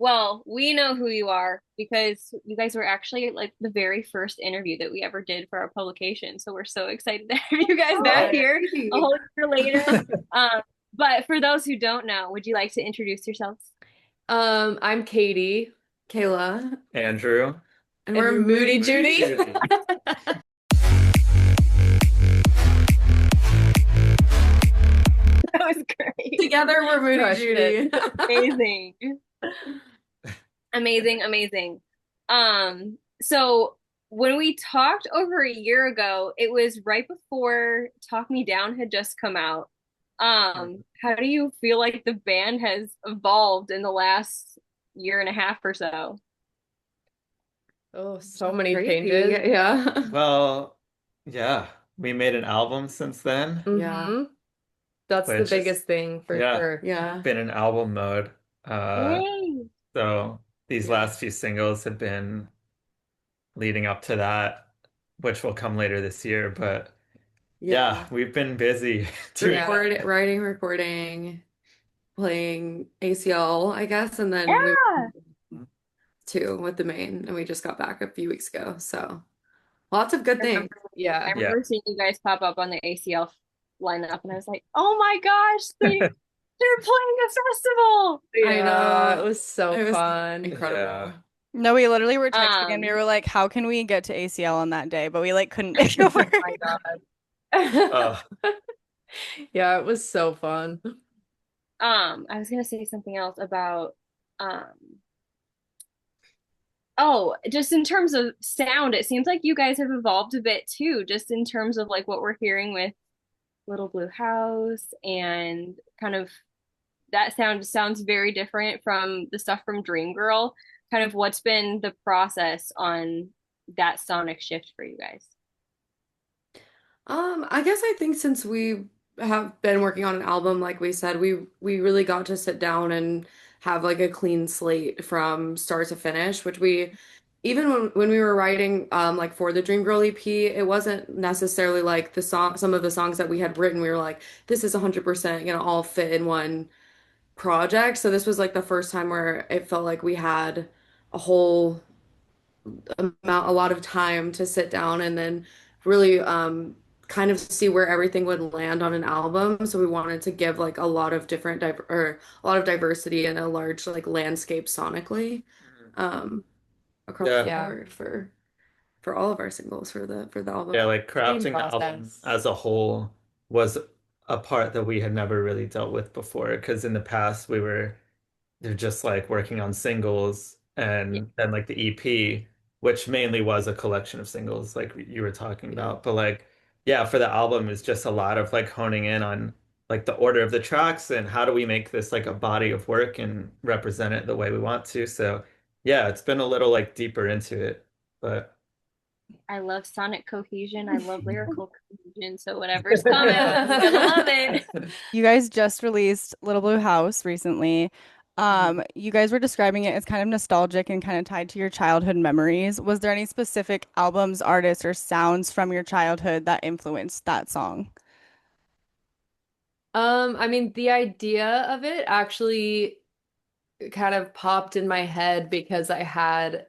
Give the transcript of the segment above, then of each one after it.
Well, we know who you are because you guys were actually like the very first interview that we ever did for our publication. So we're so excited to have you guys back Oh, here a crazy. whole year later. Um, but for those who don't know, would you like to introduce yourselves? I'm Katie, Kayla, Andrew. and And we're we're Moody Moody Joody. Joody. That was great. Together, we're Moody Crushed it. Joody. Amazing. Amazing, amazing. So when we talked over a year ago, it was right before Talk Me Down had just come out. How do you feel like the band has evolved in the last year and a half or so? Oh, so many Crazy. changes. Yeah. Well, yeah, we made an album since then, Yeah. That's the which is, biggest thing for yeah, sure. Yeah. been in album mode. Uh, Yay! so these Yeah. last few singles have been leading up to that, which will come later this year. But yeah, Yeah. we've been busy doing Record, writing, recording, playing ACL, I guess, and then we Yeah. that. too with the Maine, and we just got back a few weeks ago. So lots of good I things. remember, I Yeah. Yeah. remember seeing you guys pop up on the ACL lineup, and I was like, "Oh my gosh, they're playing a festival!" I know. It was so It was fun. Yeah. Incredible. no, we literally were texting and we Um, were like, how can we get to ACL on that day? But we like couldn't make it Oh work. my God. Uh, Yeah, it was so fun. I was gonna say something else about um oh, just in terms of sound, it seems like you guys have evolved a bit too, just in terms of like what we're hearing with Little Blue House and kind of that sounds very different from the stuff from Dreamgirl. Kind of what's been the process on that sonic shift for you guys? I guess I think since we have been working on an album, like we said, we really got to sit down and have like a clean slate from start to finish, which we even when we were writing like for the Dream Girl EP, it wasn't necessarily like the song some of the songs that we had written, we were like, this is 100% gonna all fit in one project. So this was like the first time where it felt like we had a whole a lot of time to sit down and then really kind of see where everything would land on an album. So we wanted to give like a lot of different diver or a lot of diversity and a large like landscape sonically um across the yeah. Yeah. board for all of our singles for the album. Yeah, like Same crafting the album process. as a whole was a part that we had never really dealt with before. Because in the past, they're just like working on singles Yeah. and then like the EP, which mainly was a collection of singles, like you were talking Yeah. about. But like, yeah, for the album is just a lot of like honing in on like the order of the tracks and how do we make this like a body of work and represent it the way we want to. So yeah, it's been a little like deeper into it, but. I love sonic cohesion. I love lyrical cohesion. So whatever's coming, gotta love it. You guys just released Little Blue House recently. Mhm. You guys were describing it as kind of nostalgic and kind of tied to your childhood memories. Was there any specific albums, artists, or sounds from your childhood that influenced that song? I mean, the idea of it actually kind of popped in my head because I had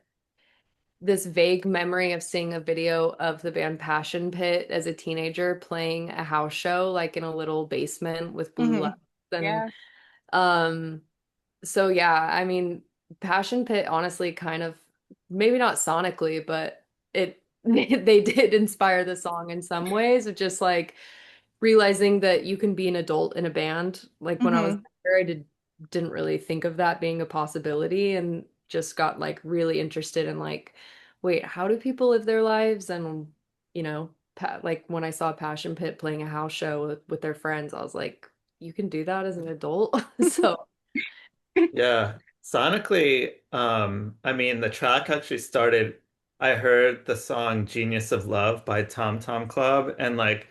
this vague memory of seeing a video of the band Passion Pit as a teenager playing a house show like in a little basement with blue Hmm. lights and Yeah. um so yeah, I mean Passion Pit honestly kind of maybe not sonically, but it they did inspire the song in some ways of just like realizing that you can be an adult in a band. Like when I was Hmm. there, didn't really think of that being a possibility and just got like really interested in like, wait, how do people live their lives? And you know, like when I saw Passion Pit playing a house show with their friends, I was like, you can do that as an adult. So Yeah, sonically, I mean, the track actually started. I heard the song Genius of Love by Tom Tom Club, and like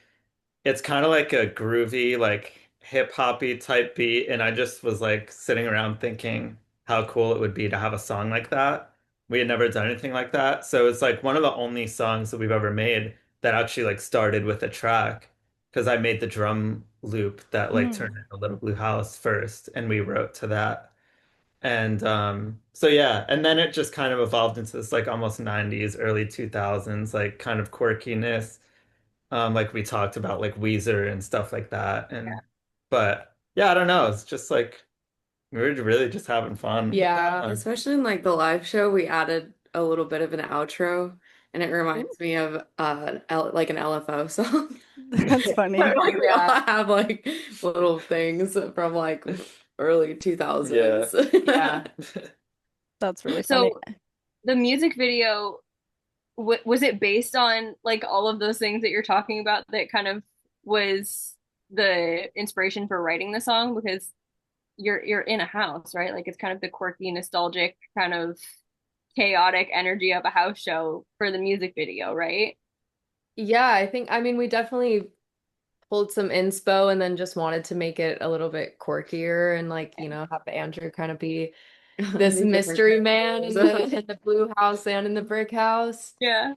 it's kind of like a groovy, like hip hoppy type beat. And I just was like sitting around thinking how cool it would be to have a song like that. We had never done anything like that. So it's like one of the only songs that we've ever made that actually like started with a track because I made the drum loop that like Hmm. turned into Little Blue House first, and we wrote to that. And so yeah, and then it just kind of evolved into this like almost 90s, early 2000s, like kind of quirkiness. Like we talked about like Weezer and stuff like that. And but yeah, I don't know. It's just like we were really just having fun. Yeah, especially in like the live show, we added a little bit of an outro, and it reminds me of like an LFO song. That's funny. Like we all have like little things from like early 2000s. Yeah. That's really funny. So the music video, was it based on like all of those things that you're talking about that kind of was the inspiration for writing the song? Because you're in a house, right? Like it's kind of the quirky, nostalgic, kind of chaotic energy of a house show for the music video, right? Yeah, I mean, we definitely pulled some inspo and then just wanted to make it a little bit quirkier and like, have Andrew kind of be this Make mystery different man in the blue house and in the brick house. Yeah.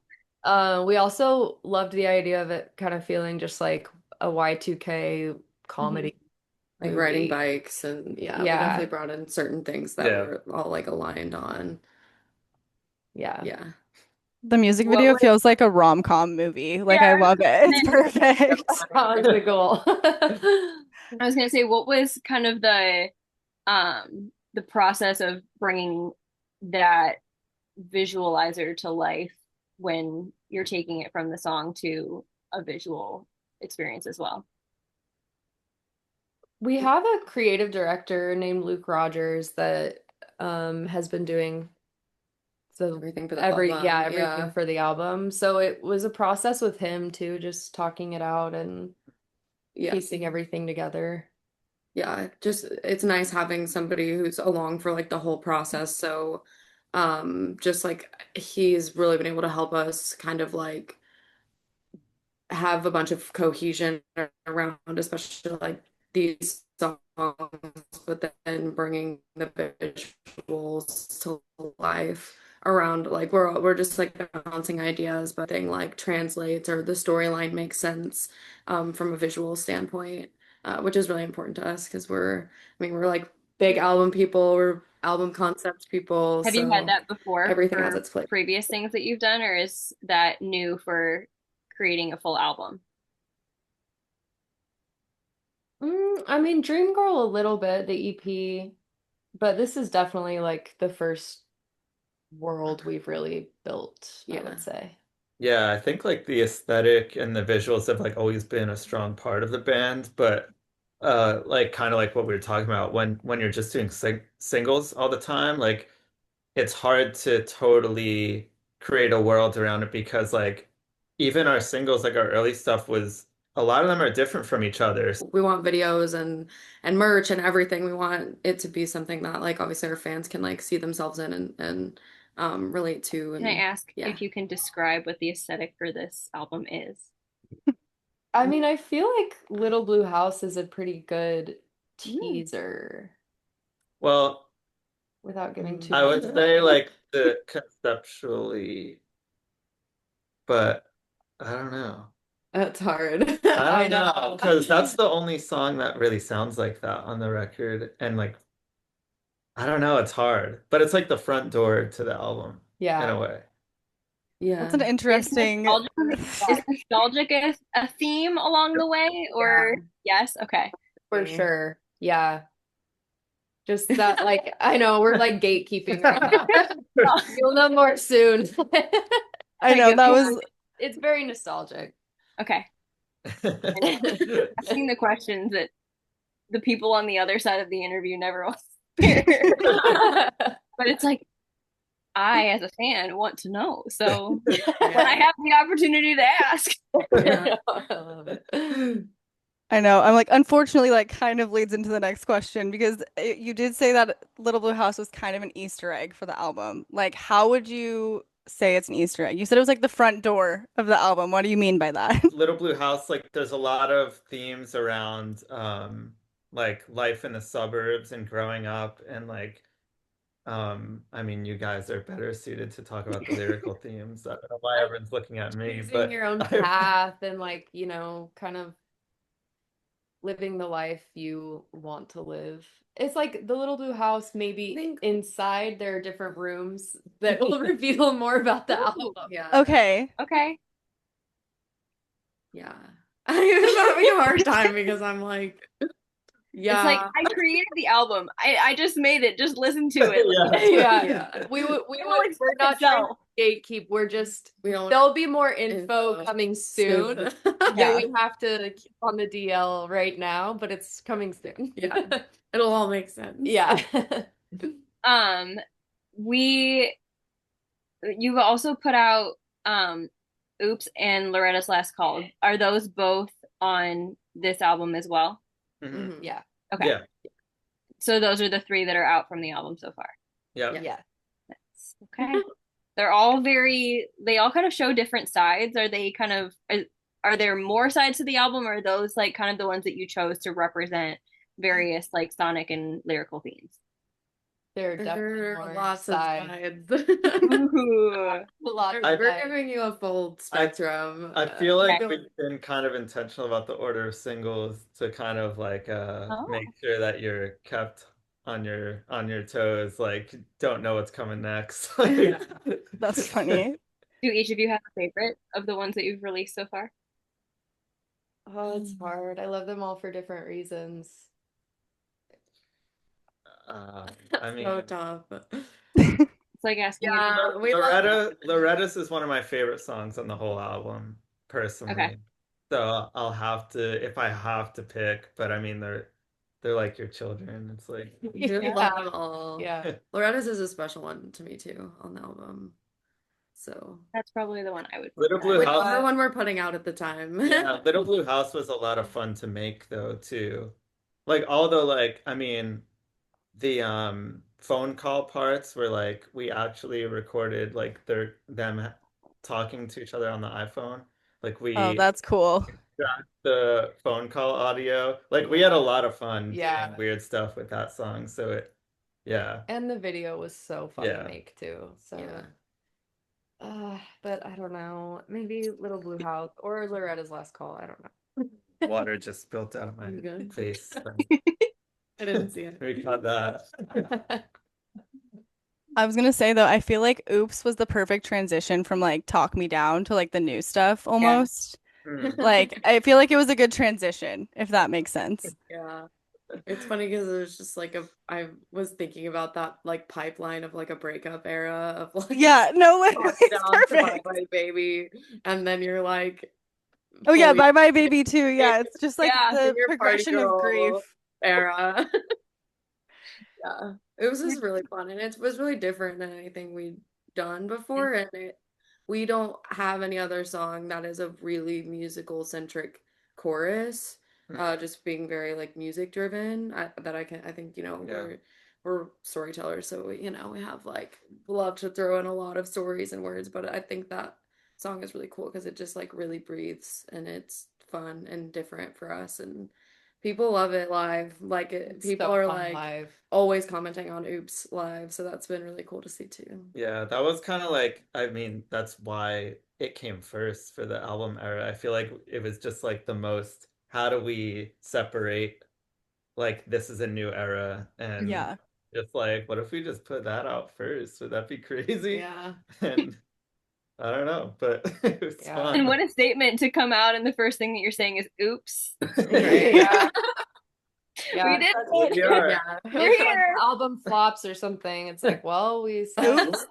We also loved the idea of it kind of feeling just like a Y2K comedy like movie. riding bikes, and yeah, we definitely brought in certain things that were all like aligned on. Yeah. The music What video was, feels like a rom-com movie. Like yeah, I love it. It's perfect. That was the goal. I was gonna say, what was kind of the process of bringing that visualizer to life when you're taking it from the song to a visual experience as well? We have a creative director named Luke Rogers that has been doing Everything for the album. everything for the album. So it was a process with him too, just talking it out and piecing everything together. Yeah, just it's nice having somebody who's along for like the whole process. So just like he's really been able to help us kind of like have a bunch of cohesion around, especially like these songs, but then bringing the visuals to life around like we're just like bouncing ideas, but thing like translates or the storyline makes sense from a visual standpoint, which is really important to us because we're like big album people, we're album concept people, Have you had so that before everything has for its place. previous things that you've done, or is that new for creating a full album? I mean, Dream Girl a little bit, the EP, but this is definitely like the first world we've really built, I would say. Yeah, I think like the aesthetic and the visuals have like always been a strong part of the band, but like kind of like what we were talking about when you're just doing singles all the time, like it's hard to totally create a world around it because like even our singles, like our early stuff was a lot of them are different from each other. We want videos and merch and everything. We want it to be something that like obviously our fans can like see themselves in and relate to. Can I And ask if you can describe what the aesthetic for this album is? I mean, I feel like Little Blue House is a pretty good teaser Well, without giving too I much would say like the conceptually, but I don't know. that's hard. I don't know because that's the only song that really sounds like that on the record, and like I don't know, it's hard, but it's like the front door to the album in a way. That's an interesting. Is nostalgic a theme along the way, or yes? Okay. For sure. Yeah. Just that, like, I know we're like gatekeeping right now. You'll know more soon. I know that was. It's very nostalgic. Okay. Asking the questions that the people on the other side of the interview never want to hear. But it's like, I, as a fan, want to know. So when I have the opportunity to ask. I love it. I know. I'm like, unfortunately, like, kind of leads into the next question because you did say that Little Blue House was kind of an Easter egg for the album. Like, how would you say it's an Easter egg? You said it was like the front door of the album. What do you mean by that? Little Blue House, like there's a lot of themes around like life in the suburbs and growing up and like I mean you guys are better suited to talk about the lyrical themes. I don't know why everyone's looking at me, Choosing but your own path and like, kind of living the life you want to live. It's like the Little Blue House, I maybe think inside there are different rooms that will reveal more about the album. yeah. Okay. Okay. Yeah. I'm having a hard time because I'm like, It's like yeah. I created the album. I just made it. Just listen to it. Like, Yeah. Yeah. We're it'll express not trying to itself. gatekeep. We're just We don't there'll be more info info coming soon. soon. Yeah, Yeah. we have to keep on the DL right now, but it's coming soon. Yeah. It'll all make sense. Yeah. We you've also put out Oops and Loretta's Last Call. Are those both on this album as well? Mhm. Mhm. Yeah. Okay. Yeah. So those are the three that are out from the album so far. Yeah. Yeah. Okay. They're all they all kind of show different sides. Are they kind of, are there more sides to the album, or are those like kind of the ones that you chose to represent various like sonic and lyrical themes? There are definitely There are more lots of sides. sides. Ooh. Lots of We're sides. giving you a full spectrum. I feel like Okay. we've been kind of intentional about the order of singles to kind of like Oh. make sure that you're kept on your toes, like don't know what's coming next. That's funny. Do each of you have a favorite of the ones that you've released so far? Oh, it's hard. I love them all for different reasons. I mean, So tough. It's like asking you to Yeah, we love Loretta's is one of my favorite songs on the whole album, personally. Okay. So I'll have to, if I have to pick, but I mean they're like your children. It's like We do Yeah. love them all. Yeah. Loretta's is a special one to me too on the album. So That's probably the one I would Little put Blue next. House. whichever one we're putting out at the time. Yeah, Little Blue House was a lot of fun to make though too. Like although like I mean the phone call parts were like we actually recorded like them talking to each other on the iPhone. Like Oh, we that's cool. tracked the phone call audio. Like we had a lot of fun Yeah. doing weird stuff with that song. So it yeah. And the video was so fun to Yeah. make too. So Yeah. but I don't know. Maybe Little Blue House or Loretta's Last Call. I don't know. Water just spilled out of my You good? face. I didn't see it. We caught that. I was gonna say though, I feel like Oops was the perfect transition from like Talk Me Down to like the new stuff almost. Mm. Like I feel like it was a good transition, if that makes sense. Yeah. It's funny because it was just like I was thinking about that like pipeline of like a breakup era of like Yeah, no, Talk it's Down to Bye perfect. Bye Baby, and then you're like Oh yeah, fully Bye Bye Baby too. Yeah, it's just like Yeah, the in your party progression of girl grief. era. Yeah, it was just really fun, and it was really different than anything we'd done before, and we don't have any other song that is a really musical centric chorus, just being very like music driven. I think Yeah. we're storytellers, so we have like love to throw in a lot of stories and words, but I think that song is really cool because it just like really breathes and it's fun and different for us, and people love it live. Like It's people so are fun like live. always commenting on Oops live, so that's been really cool to see too. Yeah, that was kind of like, I mean, that's why it came first for the album era. I feel like it was just like the most, how do we separate like this is a new era and Yeah. just like, what if we just put that out first? Would that be crazy? Yeah. And I don't know, but it was Yeah. fun. And what a statement to come out and the first thing that you're saying is oops. Yeah. Yeah. We did We it. are. Yeah. If We're like here. the album flops or something, it's like, well, we said Oops.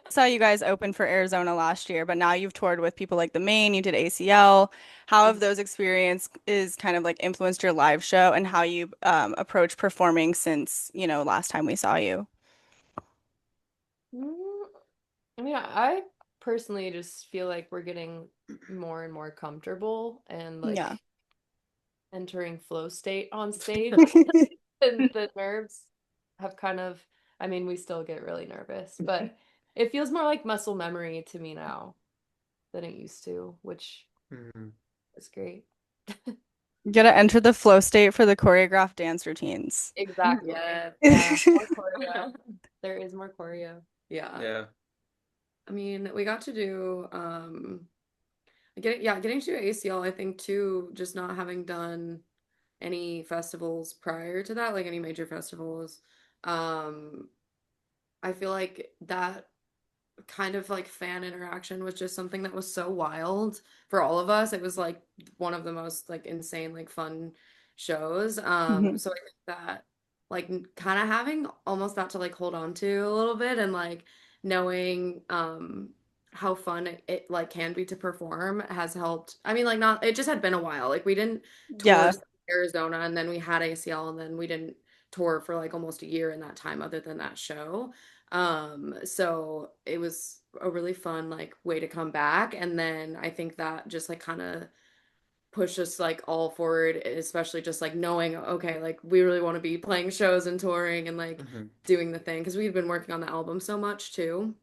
Saw you guys open for Arizona last year, but now you've toured with people like the Maine, you did ACL. How have those experiences kind of like influenced your live show and how you approach performing since, last time we saw you? I mean, I personally just feel like we're getting more and more comfortable and like Yeah. entering flow state on stage. And the nerves have kind of, I mean, we still get really nervous, but it feels more like muscle memory to me now than it used to, which Mhm. is great. You gotta enter the flow state for the choreographed dance routines. Exactly. Yeah. Yeah, more choreo. There is more choreo. Yeah. Yeah. I mean, we got to do getting to ACL, I think too, just not having done any festivals prior to that, like any major festivals. Um, I feel like that kind of like fan interaction was just something that was so wild for all of us. It was like one of the most like insane, like fun shows. Mhm. So I think that like kind of having almost that to like hold on to a little bit and like knowing how fun it like can be to perform has helped. I mean, like not it just had been a while. Like we didn't tour Yeah. Arizona and then we had ACL and then we didn't tour for like almost a year in that time other than that show. So it was a really fun like way to come back. And then I think that just like kind of pushed us like all forward, especially just like knowing, okay, like we really want to be playing shows and touring and like Hmm. doing the thing because we've been working on the album so much too.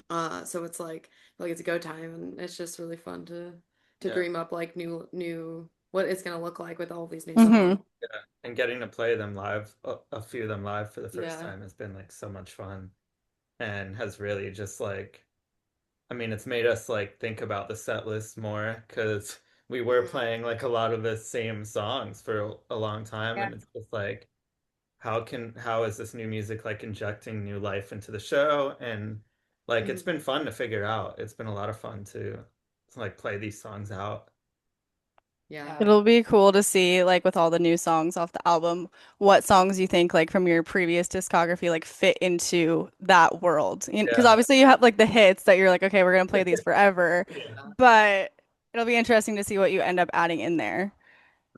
So it's like it's go time and it's just really fun to Yeah. dream up like new what it's gonna look like with all these new songs. Hmm. Yeah. And getting to play them live, a few of them live for the first Yeah. time has been like so much fun and has really just like, I mean, it's made us like think about the set list more because we were Mhm. playing like a lot of the same songs for a long time, Yeah. and it's just like, how is this new music like injecting new life into the show? And like it's Mhm. been fun to figure out. It's been a lot of fun to like play these songs out. Yeah. Yeah, It'll be cool to see, like, with all the new songs off the album, what songs you think, like, from your previous discography, like, fit into that world. Because Yeah. obviously you have, like, the hits that you're like, okay, we're gonna play these forever. Yeah. But it'll be interesting to see what you end up adding in there.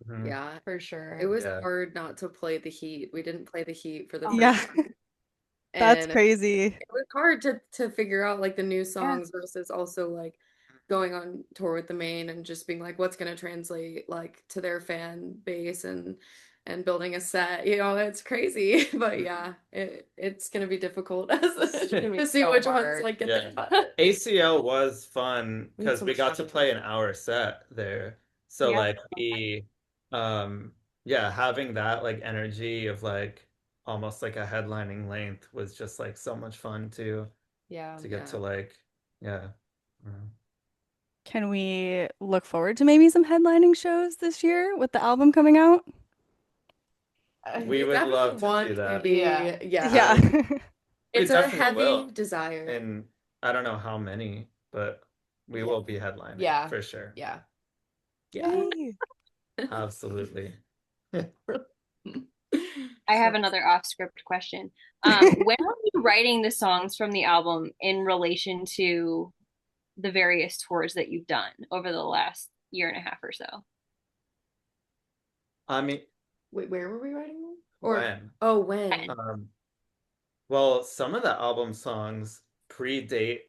Hmm. Yeah. for It sure. was Yeah. hard not to play the Heat. We didn't play the Heat for the Oh, first Yeah, time. that's And crazy. it was hard to figure out like the new yeah. songs versus also like going on tour with the Maine and just being like what's gonna translate like to their fan base and building a set. It's crazy. But yeah, it's gonna be difficult It's gonna be to see so which ones hard. like get Yeah. there. ACL was fun We had because so we much got to fun. play an hour set there. So Yeah. like um yeah, having that like energy of like almost like a headlining length was just like so much fun Yeah. to get Yeah. to like yeah. Mm. Can we look forward to maybe some headlining shows this year with the album coming out? We We would definitely love to do want to that. Yeah. be, yeah. Yeah. We It's a definitely heavy will. desire. And I don't know how many, but we Yeah. will be headlining Yeah. for sure. Yeah. Yeah. Yay. Absolutely. I So have another off script question. When were you writing the songs from the album in relation to the various tours that you've done over the last year and a half or so? I mean, wait, where were we writing them? Or when? oh, when? Um, well, some of the album songs predate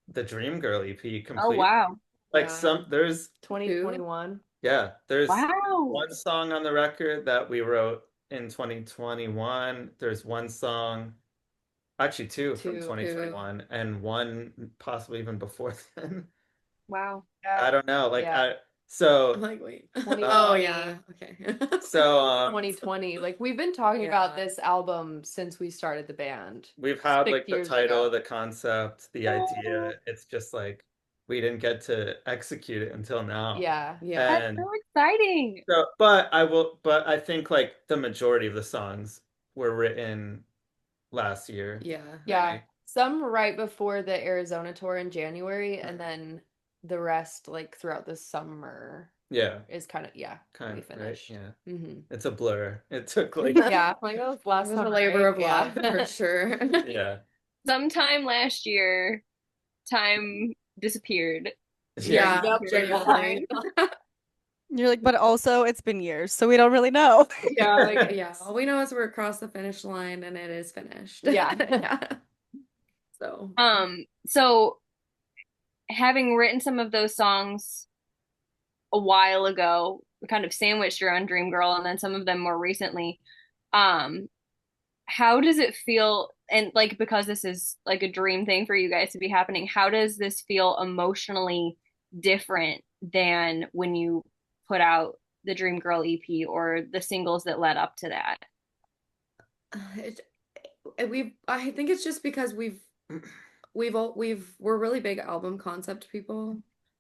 the Dream Girl EP Oh, completely. wow. Like Yeah. there's, 2021. yeah, there's Wow. one song on the record that we wrote in 2021. There's one song, actually two from Two. 2021, and one possibly even before then. Wow. I Yeah. don't know. Like Yeah. I'm so, like, wait. Oh 2020. yeah. Okay. so 2020. Like we've been talking about Yeah. this album since we started the band we've had 6 like the years title, ago. the concept, the idea. It's just like we didn't get to execute it until now. Yeah. Yeah. That's And so exciting. so, but I think like the majority of the songs were written last year, Yeah. Yeah. right? Some right before the Arizona tour in January, and then the rest like throughout the summer Yeah, is kind of, yeah, kind we of, right? finished. Yeah. Hmm. It's a blur. It took like, Yeah, like that was It last was a summer, labor right? of Yeah. love for sure. yeah. Sometime last year, time disappeared. Yeah. Yeah, Yep. genuinely. You're like, but also it's been years, so we don't really know. Yeah, like Yeah, all we know is we're across the finish line and it is finished. Yeah. Yeah. So, So having written some of those songs a while ago, kind of sandwiched around Dream Girl and then some of them more recently, um, how does it feel? And like, because this is like a dream thing for you guys to be happening, how does this feel emotionally different than when you put out the Dream Girl EP or the singles that led up to that? it, I think it's just because we're really big album concept people.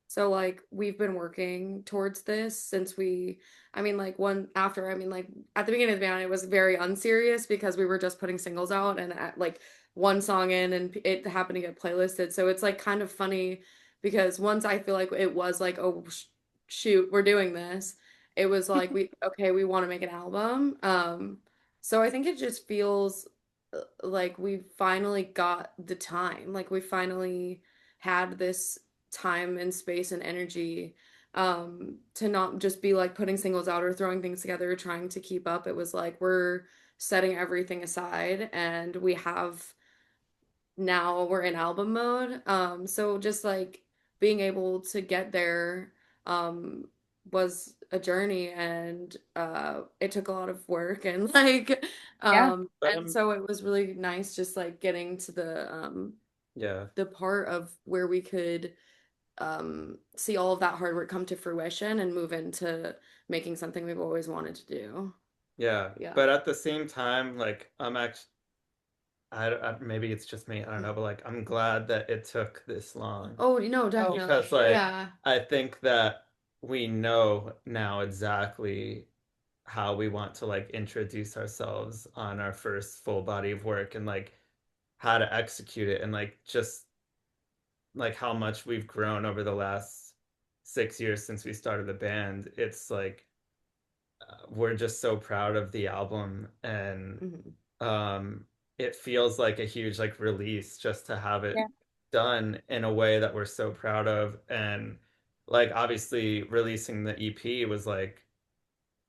So like we've been working towards this since I mean like one after I mean like at the beginning of the band it was very unserious because we were just putting singles out and like one song in and it happened to get playlisted. So it's like kind of funny because once I feel like it was like oh shoot, we're doing this. It was like we want to make an album. So I think it just feels like we finally got the time. Like we finally had this time and space and energy to not just be like putting singles out or throwing things together trying to keep up. It was like we're setting everything aside and we're in album mode. So just like being able to get there um was a journey and it took a lot of work and like Yeah. But and so it was really nice just like getting to yeah, the part of where we could see all of that hard work come to fruition and move into making something we've always wanted to do. yeah. Yeah. But at the same time, like I'm actually, maybe it's just me, I don't know, but like I'm glad that it took this long Oh, no, Oh, for because definitely. sure. like Yeah. I think that we know now exactly how we want to like introduce ourselves on our first full body of work and like how to execute it and like just like how much we've grown over the last 6 years since we started the band. It's like we're just so proud of the album and Mhm. um it feels like a huge like release just to have Yeah. it done in a way that we're so proud of and like obviously releasing the EP was like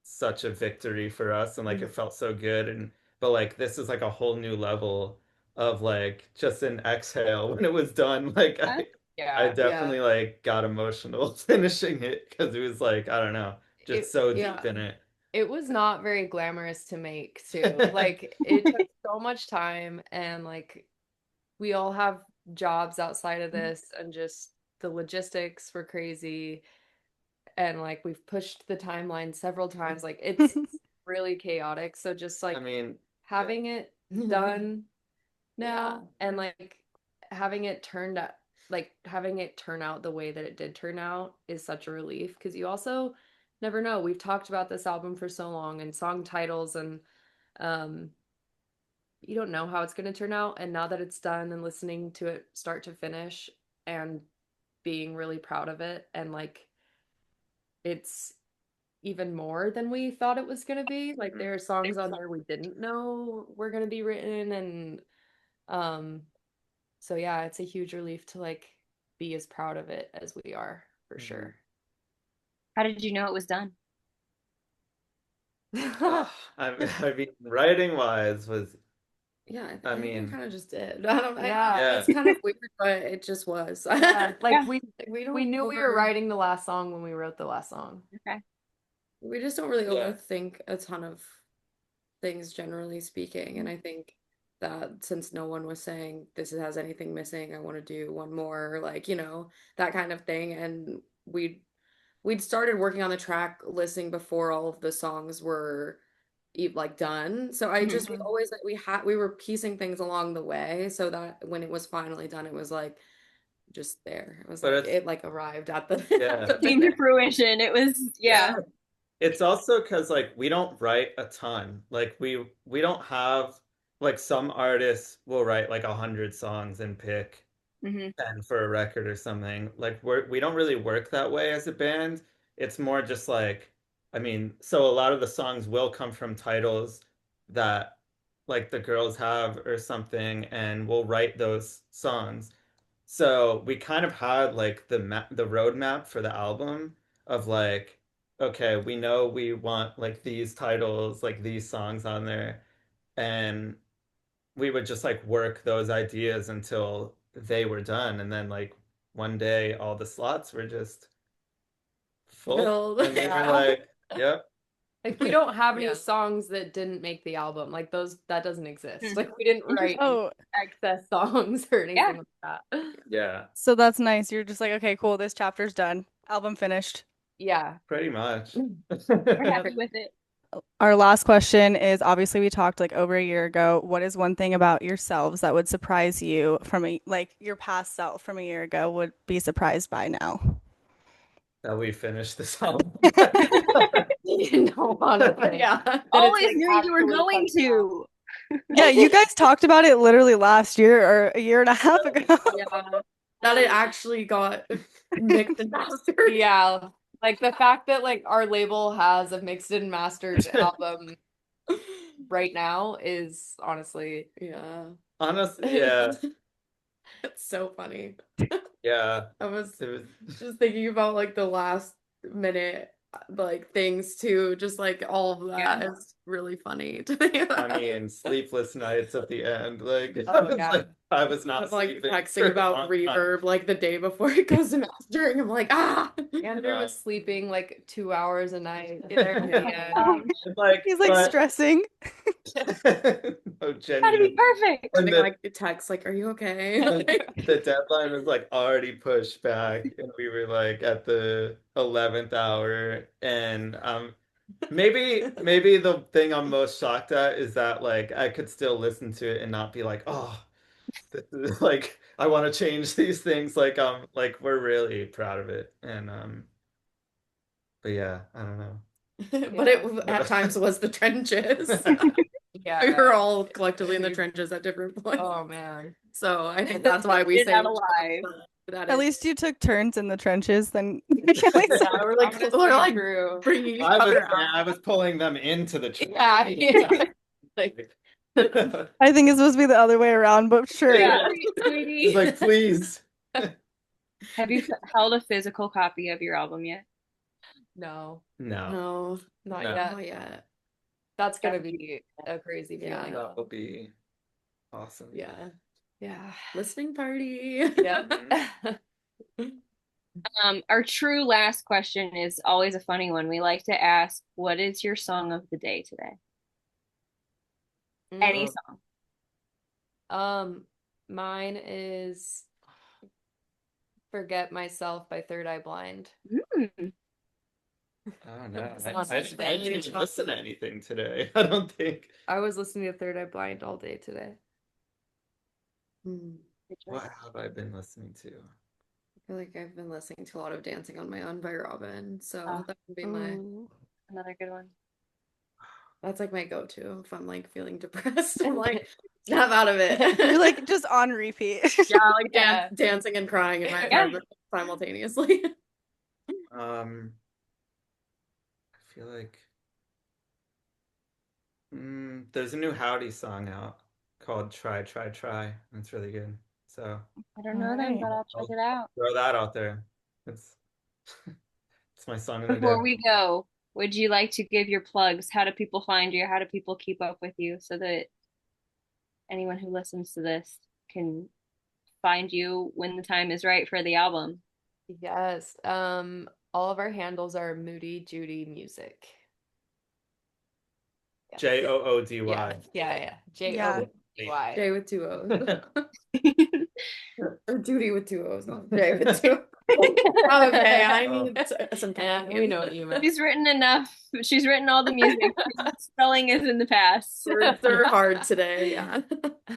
such a victory for us and like Mhm. it felt so good and but like this is like a whole new level of like just an exhale when it was done like I Yeah. Yeah. definitely like got emotional finishing it because it was like I don't know just It so deep Yeah. in it. it was not very glamorous to make too. Like it took so much time and like we all have jobs outside of this and just the logistics were crazy and like we've pushed the timeline several times. Like it's really chaotic. So just I like mean, yeah. having it done Yeah. now and like having it turned out like having it turn out the way that it did turn out is such a relief because you also never know. We've talked about this album for so long and song titles and um you don't know how it's going to turn out and now that it's done and listening to it start to finish and being really proud of it and like it's even more than we thought it was going to be. Like there are songs on there we didn't know were going to be written and um so yeah, it's a huge relief to like be as proud of it as we are for Mhm. sure. How did you know it was done? I mean, writing wise was, Yeah, I I think we mean, kind of just did. I don't Yeah. yeah, it's kind of weird, but it just was. Yeah, like Yeah. We we don't knew we were over writing the last song when we wrote the last song. Okay. we just don't really yeah. overthink a ton of things generally speaking. And I think that since no one was saying this has anything missing, I want to do one more, like, that kind of thing. And we'd started working on the track listing before all of the songs were like done. So we Mhm. always like we were piecing things along the way so that when it was finally done, it was like just there. It was But like it's it like arrived at the at yeah, the Came to finish. fruition. It was, Yeah. yeah. it's also because like we don't write a ton. Like we don't have like some artists will write like 100 songs and pick Hmm. 10 for a record or something. Like we don't really work that way as a band. It's more just like I mean, so a lot of the songs will come from titles that like the girls have or something, and we'll write those songs. So we kind of had like the roadmap for the album of like, okay, we know we want like these titles, like these songs on there, and we would just like work those ideas until they were done, and then like one day all the slots were just full, Filled. and we were Yeah. like, yep, Like we don't have any Yeah. songs that didn't make the album. Like those that doesn't exist. Hmm. Like we didn't write Interesting. any Oh, excess songs or Yeah. anything like that. yeah, so that's nice. You're just like, okay, cool, this chapter's done. Album finished. Yeah. pretty much. We're Yep. happy with it. Our last question is obviously we talked like over a year ago. What is one thing about yourselves that would surprise you from like your past self from a year ago would be surprised by now? that we finished this album. You don't want to Yeah. that it's Always like knew you were actually going coming out. to. Yeah, you guys talked about it literally last year or a year and a half ago. Yeah. That it actually got mixed and mastered. Yeah, like the fact that like our label has a mixed and mastered album right now is honestly Yeah. Honestly, yeah, It's so funny. yeah. I was It was just thinking about like the last minute like things too, just like all of that Yeah. is really funny to think about. funny and sleepless nights at the end. Like I Oh, was yeah. like, I was not Like sleeping texting for a about long time. reverb like the day before it goes to mastering. I'm like, ah. Andrew Yeah. was sleeping like 2 hours a night there at the end. Like, He's like but stressing. no, Gotta be genuinely. perfect. When Getting like text like, are you okay? the deadline was like already pushed back, and we were like at the 11th hour, and maybe the thing I'm most shocked at is that like I could still listen to it and not be like, oh, this is like I want to change these things. Like we're really proud of it, and but yeah, I don't know. But it at times was the trenches. We Yeah. were all collectively in the trenches at different points. Oh man. So I think that's why we Get say out alive. that At is. least you took turns in the trenches, then Yeah, we're like Honestly, true. bringing each I was other yeah, I out. was pulling them into the train. Yeah, yeah. Like, I think it's supposed to be the other way around, but sure. Yeah, He's sweetie. like, please. Have you held a physical copy of your album yet? no, No, No, not No. yet. not yet. That's gonna be a crazy Yeah. feeling. that will be awesome. Yeah. Yeah. Listening party. Yeah. Our true last question is always a funny one. We like to ask, what is your song of the day today? Any Mm, song. Mine is Forget Myself by Third Eye Blind. Mm. Oh no, It's not I such didn't even listen to anything today. I don't think. I was listening to Third Eye Blind all day today. Hmm. What have I been listening to? I feel like I've been listening to a lot of Dancing on My Own by Robin. So Ah. that would be my Ooh. Another good one. that's like my go-to if I'm like feeling depressed. I'm like, snap out of it. You're like just on repeat. yeah, like Yeah. dancing and crying in my Yeah. apartment simultaneously. I feel like there's a new Howdy song out called Try, Try, Try. It's really good. So I don't know them, Alright. but I'll check it out. throw that out there. It's it's my song of the day. Before we go, would you like to give your plugs? How do people find you? How do people keep up with you so that anyone who listens to this can find you when the time is right for the album? Yes. All of our handles are Moody Joody Music. Yeah. Joody. Yeah. Yeah. Yeah. Joody. J with two O's. Or Judy with two O's, not J with two. Okay, I need some Yeah, time. we know what you meant. She's written enough. She's written all the music. Spelling is in the past. Words are hard today, yeah.